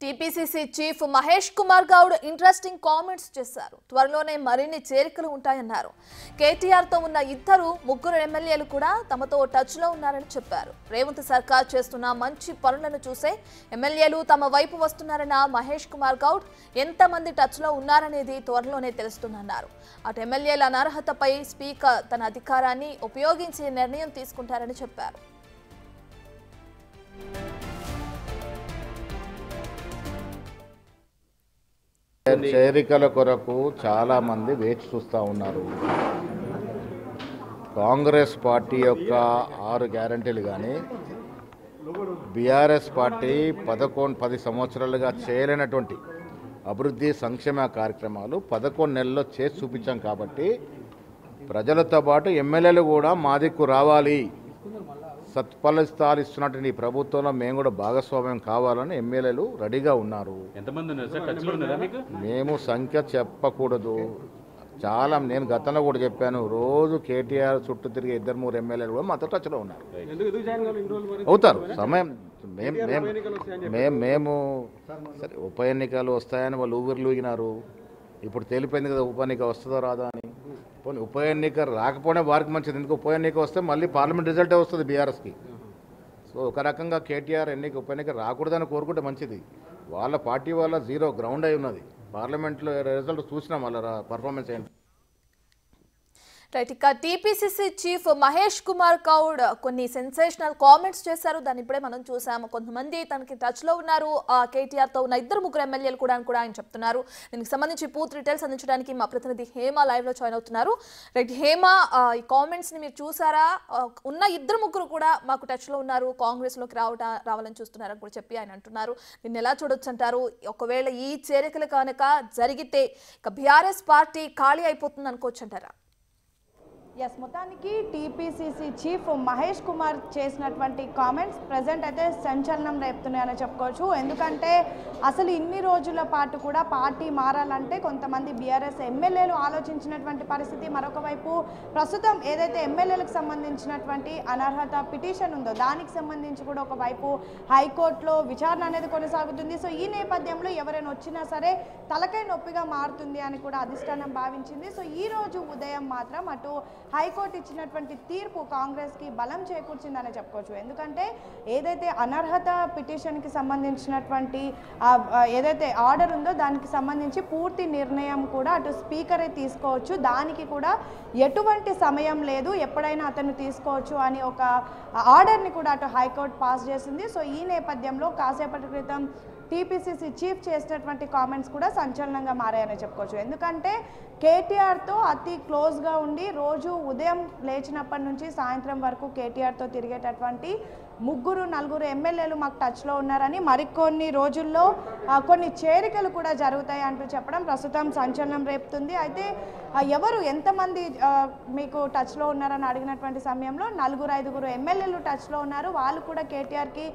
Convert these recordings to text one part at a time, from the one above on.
TPCC chief Mahesh Kumar Goud interesting comments చేశారు. త్వరలోనే మరిన్ని చేరికలు ఉంటాయన్నారు. కేటీఆర్ తో ఉన్న ముగ్గురు ఎమ్మెల్యేలు కూడా తమతో టచ్ లో ఉన్నారని చెప్పారు. రేవంత్ సర్కార్ చేస్తున్న మంచి పనులను చూసే ఎమ్మెల్యేలు తమ వైపు వస్తున్నారన్న మహేష్ కుమార్ గౌడ్ ఎంతమంది టచ్ లో ఉన్నారనేది త్వరలోనే తెలుస్తుందన్నారు. అటు ఎమ్మెల్యేల అనర్హతపై స్పీకర్ తన అధికారాన్ని ఉపయోగించి నిర్ణయం తీసుకుంటారని చెప్పారు. చేరికల కొరకు చాలా మంది వేచి చూస్తూ ఉన్నారు. కాంగ్రెస్ పార్టీ యొక్క 6 గ్యారంటీలు కానీ బీఆర్ఎస్ పార్టీ 10 సంవత్సరాలుగా చేయలేనటువంటి అభివృద్ధి సంక్షేమ కార్యక్రమాలు 11 నెలల్లో చేసి చూపించాం. కాబట్టి ప్రజలతో పాటు ఎమ్మెల్యేలు కూడా మా దిక్కు రావాలి, సత్ఫలితాలు ఇస్తున్నటువంటి ప్రభుత్వంలో మేము కూడా భాగస్వామ్యం కావాలని ఎమ్మెల్యేలు రెడీగా ఉన్నారు. మేము సంఖ్య చెప్పకూడదు. చాలా నేను గతంలో కూడా చెప్పాను, రోజు కేటీఆర్ చుట్టూ తిరిగే 2-3 ఎమ్మెల్యేలు కూడా మాతో టచ్లో ఉన్నారు. అవుతారు సమయం మేము సరే ఉప ఎన్నికలు వస్తాయని వాళ్ళు ఊగినారు. ఇప్పుడు తేలిపోయింది కదా ఉప ఎన్నిక వస్తుందో రాదా అని. పోనీ ఉప ఎన్నిక రాకపోయినా వారికి మంచిది, ఎందుకు ఉప ఎన్నిక వస్తే మళ్ళీ పార్లమెంట్ రిజల్టే వస్తుంది బీఆర్ఎస్కి. సో ఒక రకంగా కేటీఆర్ ఉప ఎన్నిక రాకూడదని కోరుకుంటే మంచిది. వాళ్ళ పార్టీ వాళ్ళ 0 గ్రౌండ్ అయి ఉన్నది. పార్లమెంట్లో రిజల్ట్ చూసినాం వాళ్ళ పర్ఫార్మెన్స్ ఏంటి. రైట్, ఇక టీపీసీసీ చీఫ్ మహేష్ కుమార్ గౌడ్ కొన్ని సెన్సేషనల్ కామెంట్స్ చేశారు. దాన్ని ఇప్పుడే మనం చూసాము. కొంతమంది తనకి టచ్ లో ఉన్నారు. కేటీఆర్ తో ఉన్న 2-3 ఎమ్మెల్యేలు కూడా ఆయన చెప్తున్నారు. దీనికి సంబంధించి పూర్తి డీటెయిల్స్ అందించడానికి మా ప్రతినిధి హేమ లైవ్ లో జాయిన్ అవుతున్నారు. రైట్ హేమ, ఈ కామెంట్స్ ని మీరు చూసారా? ఉన్న 2-3 కూడా మాకు టచ్ లో ఉన్నారు, కాంగ్రెస్ లోకి రావాలని చూస్తున్నారని కూడా చెప్పి ఆయన అంటున్నారు. దీన్ని ఎలా చూడొచ్చు అంటారు? ఒకవేళ ఈ చేరికలు కనుక జరిగితే ఇక బీఆర్ఎస్ పార్టీ ఖాళీ అయిపోతుంది అనుకోవచ్చు అంటారా? ఎస్, మొత్తానికి టీపీసీసీ చీఫ్ మహేష్ కుమార్ చేసినటువంటి కామెంట్స్ ప్రజెంట్ అయితే సంచలనం రేపుతున్నాయని చెప్పుకోవచ్చు. ఎందుకంటే అసలు ఇన్ని రోజుల పాటు కూడా పార్టీ మారాలంటే కొంతమంది బీఆర్ఎస్ ఎమ్మెల్యేలు ఆలోచించినటువంటి పరిస్థితి. మరొక వైపు ప్రస్తుతం ఏదైతే ఎమ్మెల్యేలకు సంబంధించినటువంటి అనర్హత పిటిషన్ ఉందో దానికి సంబంధించి కూడా ఒకవైపు హైకోర్టులో విచారణ అనేది కొనసాగుతుంది. సో ఈ నేపథ్యంలో ఎవరైనా వచ్చినా సరే తలకాయ నొప్పిగా మారుతుంది అని కూడా అధిష్టానం భావించింది. సో ఈ రోజు ఉదయం మాత్రం అటు హైకోర్టు ఇచ్చినటువంటి తీర్పు కాంగ్రెస్కి బలం చేకూర్చిందని చెప్పుకోవచ్చు. ఎందుకంటే ఏదైతే అనర్హత పిటిషన్కి సంబంధించినటువంటి ఏదైతే ఆర్డర్ ఉందో దానికి సంబంధించి పూర్తి నిర్ణయం కూడా అటు స్పీకరే తీసుకోవచ్చు. దానికి కూడా ఎటువంటి సమయం లేదు, ఎప్పుడైనా అతను తీసుకోవచ్చు అని ఒక ఆర్డర్ని కూడా అటు హైకోర్టు పాస్ చేసింది. సో ఈ నేపథ్యంలో కాసేపటి క్రితం టీపీసీసీ చీఫ్ చేసినటువంటి కామెంట్స్ కూడా సంచలనంగా మారాయని చెప్పుకోవచ్చు. ఎందుకంటే కేటీఆర్తో అతి క్లోజ్గా ఉండి రోజు ఉదయం లేచినప్పటి నుంచి సాయంత్రం వరకు కేటీఆర్తో తిరిగేటటువంటి 3-4 ఎమ్మెల్యేలు మాకు టచ్లో ఉన్నారని, మరికొన్ని రోజుల్లో కొన్ని చేరికలు కూడా జరుగుతాయి అంటూ చెప్పడం ప్రస్తుతం సంచలనం రేపుతుంది. అయితే ఎవరు ఎంతమంది మీకు టచ్లో ఉన్నారని అడిగినటువంటి సమయంలో 4-5 ఎమ్మెల్యేలు టచ్లో ఉన్నారు. వాళ్ళు కూడా కేటీఆర్కి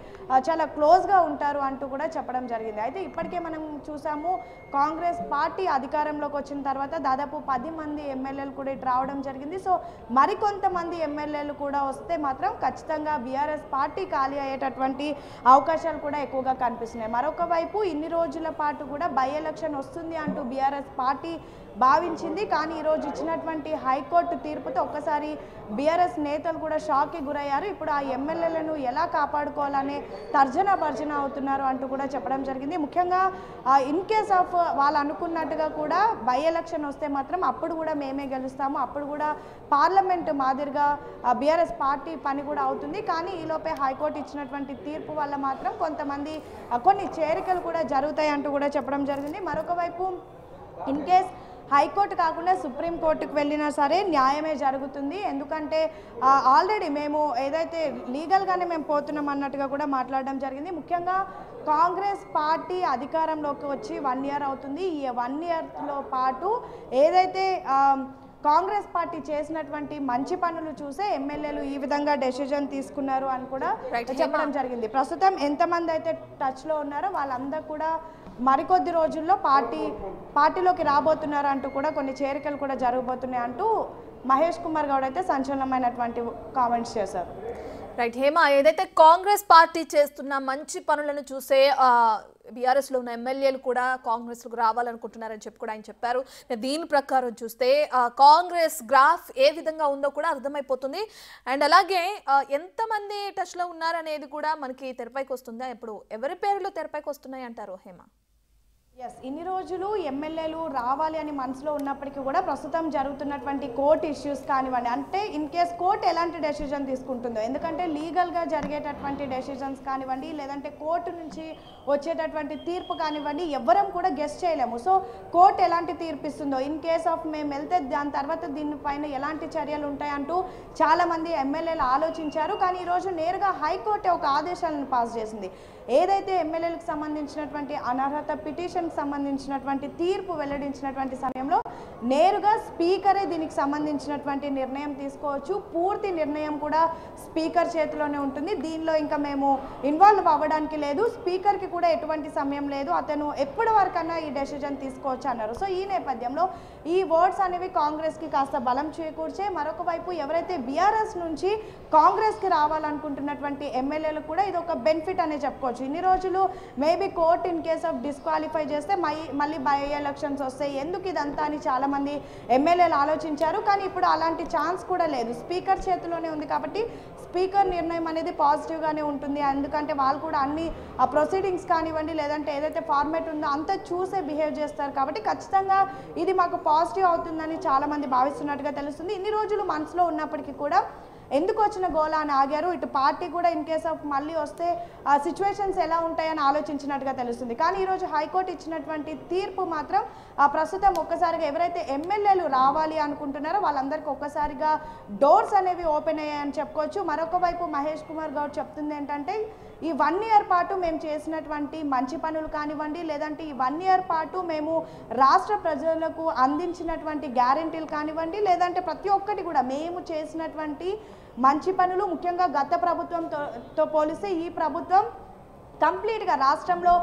చాలా క్లోజ్గా ఉంటారు అంటూ కూడా చెప్పడం జరిగింది. అయితే ఇప్పటికే మనం చూసాము, కాంగ్రెస్ పార్టీ అధికారంలోకి వచ్చిన తర్వాత దాదాపు 10 మంది ఎమ్మెల్యేలు కూడా ఇటు రావడం జరిగింది. సో మరికొంతమంది ఎమ్మెల్యేలు కూడా వస్తే మాత్రం ఖచ్చితంగా బీఆర్ఎస్ పార్టీ ఖాళీ అయ్యేటటువంటి అవకాశాలు కూడా ఎక్కువగా కనిపిస్తున్నాయి. మరొక వైపు ఇన్ని రోజుల పాటు కూడా బై ఎలక్షన్ వస్తుంది అంటూ బీఆర్ఎస్ పార్టీ భావించింది. కానీ ఈరోజు ఇచ్చినటువంటి హైకోర్టు తీర్పుతో ఒక్కసారి బీఆర్ఎస్ నేతలు కూడా షాక్కి గురయ్యారు. ఇప్పుడు ఆ ఎమ్మెల్యేలను ఎలా కాపాడుకోవాలనే భర్జన అవుతున్నారు అంటూ కూడా చెప్పడం జరిగింది. ముఖ్యంగా ఇన్ కేస్ ఆఫ్ వాళ్ళు అనుకున్నట్టుగా కూడా బై ఎలక్షన్ వస్తే మాత్రం అప్పుడు కూడా మేమే గెలుస్తాము, అప్పుడు కూడా పార్లమెంట్ మాదిరిగా బీఆర్ఎస్ పార్టీ పని కూడా అవుతుంది. కానీ ఈలోపే హైకోర్టు ఇచ్చినటువంటి తీర్పు వల్ల మాత్రం కొన్ని చేరికలు కూడా జరుగుతాయి అంటూ కూడా చెప్పడం జరిగింది. మరొక వైపు ఇన్ కేస్ హైకోర్టు కాకుండా సుప్రీంకోర్టుకు వెళ్ళినా సరే న్యాయమే జరుగుతుంది. ఎందుకంటే ఆల్రెడీ మేము ఏదైతే లీగల్గానే మేము పోతున్నాం అన్నట్టుగా కూడా మాట్లాడడం జరిగింది. ముఖ్యంగా కాంగ్రెస్ పార్టీ అధికారంలోకి వచ్చి 1 ఇయర్ అవుతుంది. ఈ 1 ఇయర్లో పాటు ఏదైతే కాంగ్రెస్ పార్టీ చేసినటువంటి మంచి పనులు చూసే ఎమ్మెల్యేలు ఈ విధంగా డెసిజన్ తీసుకున్నారు అని కూడా చెప్పడం జరిగింది. ప్రస్తుతం ఎంతమంది అయితే టచ్లో ఉన్నారో వాళ్ళందరూ కూడా మరికొద్ది రోజుల్లో పార్టీలోకి రాబోతున్నారు అంటూ కూడా కొన్ని చేరికలు కూడా జరగబోతున్నాయి అంటూ మహేష్ కుమార్ గౌడ్ అయితే సంచలనమైనటువంటి కామెంట్స్ చేశారు. రైట్ హేమ, ఏదైతే కాంగ్రెస్ పార్టీ చేస్తున్న మంచి పనులను చూసే బీఆర్ఎస్ లో ఉన్న ఎమ్మెల్యేలు కూడా కాంగ్రెస్ కు రావాలనుకుంటున్నారని చెప్పి కూడా ఆయన చెప్పారు. దీని ప్రకారం చూస్తే కాంగ్రెస్ గ్రాఫ్ ఏ విధంగా ఉందో కూడా అర్థమైపోతుంది. అండ్ అలాగే ఎంతమంది టచ్ లో ఉన్నారనేది కూడా మనకి తెరపైకి వస్తుందా? ఇప్పుడు ఎవరి పేర్లు తెరపైకి వస్తున్నాయి అంటారు హేమ? ఎస్, ఇన్ని రోజులు ఎమ్మెల్యేలు రావాలి అని మనసులో ఉన్నప్పటికీ కూడా ప్రస్తుతం జరుగుతున్నటువంటి కోర్టు ఇష్యూస్ కానివ్వండి, అంటే ఇన్ కేస్ కోర్టు ఎలాంటి డెసిజన్ తీసుకుంటుందో, ఎందుకంటే లీగల్గా జరిగేటటువంటి డెసిజన్స్ కానివ్వండి, లేదంటే కోర్టు నుంచి వచ్చేటటువంటి తీర్పు కానివ్వండి, ఎవ్వరం కూడా గెస్ చేయలేము. సో కోర్టు ఎలాంటి తీర్పు ఇస్తుందో, ఇన్ కేస్ ఆఫ్ మేము వెళ్తే దాని తర్వాత దీనిపైన ఎలాంటి చర్యలు ఉంటాయంటూ చాలామంది ఎమ్మెల్యేలు ఆలోచించారు. కానీ ఈరోజు నేరుగా హైకోర్టు ఒక ఆదేశాలను పాస్ చేసింది. ఏదైతే ఎమ్మెల్యేలకు సంబంధించినటువంటి అనర్హత పిటిషన్కి సంబంధించినటువంటి తీర్పు వెల్లడించినటువంటి సమయంలో నేరుగా స్పీకరే దీనికి సంబంధించినటువంటి నిర్ణయం తీసుకోవచ్చు. పూర్తి నిర్ణయం కూడా స్పీకర్ చేతిలోనే ఉంటుంది. దీనిలో ఇంకా మేము ఇన్వాల్వ్ అవ్వడానికి లేదు, స్పీకర్కి కూడా ఎటువంటి సమయం లేదు, అతను ఎప్పటి వరకన్నా ఈ డెసిజన్ తీసుకోవచ్చు అన్నారు. సో ఈ నేపథ్యంలో ఈ వర్డ్స్ అనేవి కాంగ్రెస్కి కాస్త బలం చేకూర్చే. మరొక వైపు ఎవరైతే బీఆర్ఎస్ నుంచి కాంగ్రెస్కి రావాలనుకుంటున్నటువంటి ఎమ్మెల్యేలకు కూడా ఇది ఒక బెనిఫిట్ అనే చెప్పుకోవచ్చు. ఇన్ని రోజులు maybe court in case of disqualify చేస్తే మళ్ళీ బై ఎలక్షన్స్ వస్తాయి, ఎందుకు ఇదంతా అని చాలామంది ఎమ్మెల్యేలు ఆలోచించారు. కానీ ఇప్పుడు అలాంటి ఛాన్స్ కూడా లేదు, స్పీకర్ చేతిలోనే ఉంది. కాబట్టి స్పీకర్ నిర్ణయం అనేది పాజిటివ్గానే ఉంటుంది. ఎందుకంటే వాళ్ళు కూడా అన్ని ప్రొసీడింగ్స్ కానివ్వండి, లేదంటే ఏదైతే ఫార్మేట్ ఉందో అంతా చూసే బిహేవ్ చేస్తారు. కాబట్టి ఖచ్చితంగా ఇది మాకు పాజిటివ్ అవుతుందని చాలామంది భావిస్తున్నట్టుగా తెలుస్తుంది. ఇన్ని రోజులు మనసులో ఉన్నప్పటికీ కూడా ఎందుకు వచ్చిన గోలా అని ఆగారు. ఇటు పార్టీ కూడా ఇన్ కేస్ ఆఫ్ మళ్ళీ వస్తే ఆ సిచ్యువేషన్స్ ఎలా ఉంటాయని ఆలోచించినట్టుగా తెలుస్తుంది. కానీ ఈరోజు హైకోర్టు ఇచ్చినటువంటి తీర్పు మాత్రం ప్రస్తుతం ఒక్కసారిగా ఎవరైతే ఎమ్మెల్యేలు రావాలి అనుకుంటున్నారో వాళ్ళందరికీ ఒక్కసారిగా డోర్స్ అనేవి ఓపెన్ అయ్యాయని చెప్పుకోవచ్చు. మరొక వైపు మహేష్ కుమార్ గౌడ్ చెప్తుంది ఏంటంటే, ఈ 1 ఇయర్ పాటు మేము చేసినటువంటి మంచి పనులు కానివ్వండి, లేదంటే ఈ 1 ఇయర్ పాటు మేము రాష్ట్ర ప్రజలకు అందించినటువంటి గ్యారెంటీలు కానివ్వండి, లేదంటే ప్రతి ఒక్కటి కూడా మేము చేసినటువంటి మంచి పనులు, ముఖ్యంగా గత ప్రభుత్వంతో పోలిస్తే ఈ ప్రభుత్వం కంప్లీట్గా రాష్ట్రంలో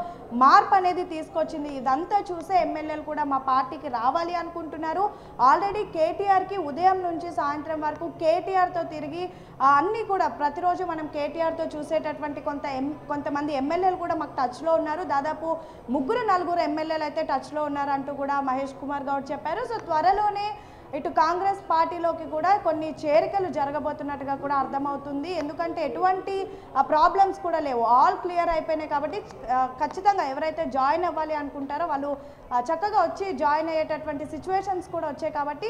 మార్పు అనేది తీసుకొచ్చింది. ఇదంతా చూసే ఎమ్మెల్యేలు కూడా మా పార్టీకి రావాలి అనుకుంటున్నారు. ఆల్రెడీ కేటీఆర్కి ఉదయం నుంచి సాయంత్రం వరకు కేటీఆర్తో తిరిగి అన్నీ కూడా ప్రతిరోజు మనం కేటీఆర్తో చూసేటటువంటి కొంతమంది ఎమ్మెల్యేలు కూడా మాకు టచ్లో ఉన్నారు. దాదాపు 3-4 ఎమ్మెల్యేలు అయితే టచ్లో ఉన్నారంటూ కూడా మహేష్ కుమార్ గౌడ్ చెప్పారు. సో త్వరలోనే ఇటు కాంగ్రెస్ పార్టీలోకి కూడా కొన్ని చేరికలు జరగబోతున్నట్టుగా కూడా అర్థమవుతుంది. ఎందుకంటే ఎటువంటి ప్రాబ్లమ్స్ కూడా లేవు, ఆల్ క్లియర్ అయిపోయినాయి. కాబట్టి ఖచ్చితంగా ఎవరైతే జాయిన్ అవ్వాలి అనుకుంటారో వాళ్ళు చక్కగా వచ్చి జాయిన్ అయ్యేటటువంటి సిచ్యువేషన్స్ కూడా వచ్చాయి. కాబట్టి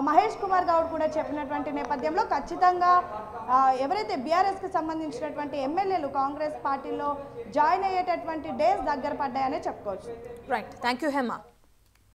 మహేష్ కుమార్ గౌడ్ కూడా చెప్పినటువంటి నేపథ్యంలో ఖచ్చితంగా ఎవరైతే బీఆర్ఎస్కి సంబంధించినటువంటి ఎమ్మెల్యేలు కాంగ్రెస్ పార్టీలో జాయిన్ అయ్యేటటువంటి డేస్ దగ్గర పడ్డాయనే చెప్పుకోవచ్చు. Right, thank you Hema.